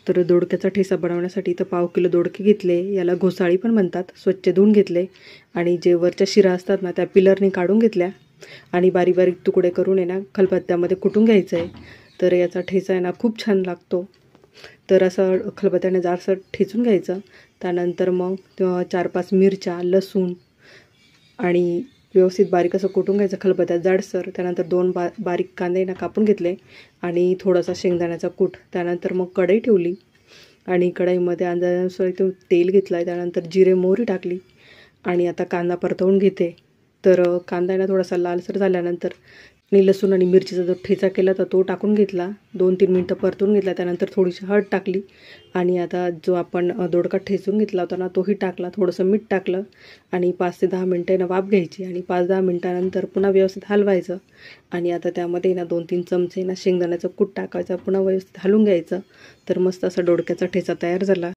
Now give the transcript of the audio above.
तर दोडक्याचा ठेचा बनवण्यासाठी इथं 1/2 किलो दोडके घेतले, याला घोसाळी पण म्हणतात. स्वच्छ धुवून घेतले आणि जे वरच्या शिरा असतात ना त्या पिलरने काढून घेतल्या आणि बारीक बारीक तुकडे करून आहे ना खलबत्त्यामध्ये कुटून घ्यायचं आहे. तर याचा ठेचा आहे ना खूप छान लागतो. तर असं खलबत्त्याने जाडसर ठेचून घ्यायचं. त्यानंतर मग 4-5 मिरच्या, लसूण आणि व्यवस्थित बारीक असं कुटून घ्यायचं खलबत्त्यात जाडसर. त्यानंतर 2 बारीक कांदे ना कापून घेतले आणि थोडासा शेंगदाण्याचा कूट. त्यानंतर मग कढई ठेवली आणि कढईमध्ये अंदाजानुसार इथून तेल घेतलं. त्यानंतर जिरे मोहरी टाकली आणि आता कांदा परतवून घेते. तर कांदा आहे ना थोडासा लालसर झाल्यानंतर आणि लसूण आणि मिरचीचा जो ठेचा केला तर तो टाकून घेतला. 2-3 मिनटं परतून घेतला. त्यानंतर थोडीशी हळद टाकली आणि आता जो आपण दोडका ठेचून घेतला होता ना तोही टाकला. थोडंसं मीठ टाकलं आणि 5 ते 10 मिनटं ना वाफ घ्यायची आणि 5-10 मिनटानंतर पुन्हा व्यवस्थित हलवायचं आणि आता त्यामध्ये ना 2-3 चमचे ना शेंगदाण्याचं कूट टाकायचं. पुन्हा व्यवस्थित हलवून घ्यायचं. तर मस्त असा दोडक्याचा ठेचा तयार झाला.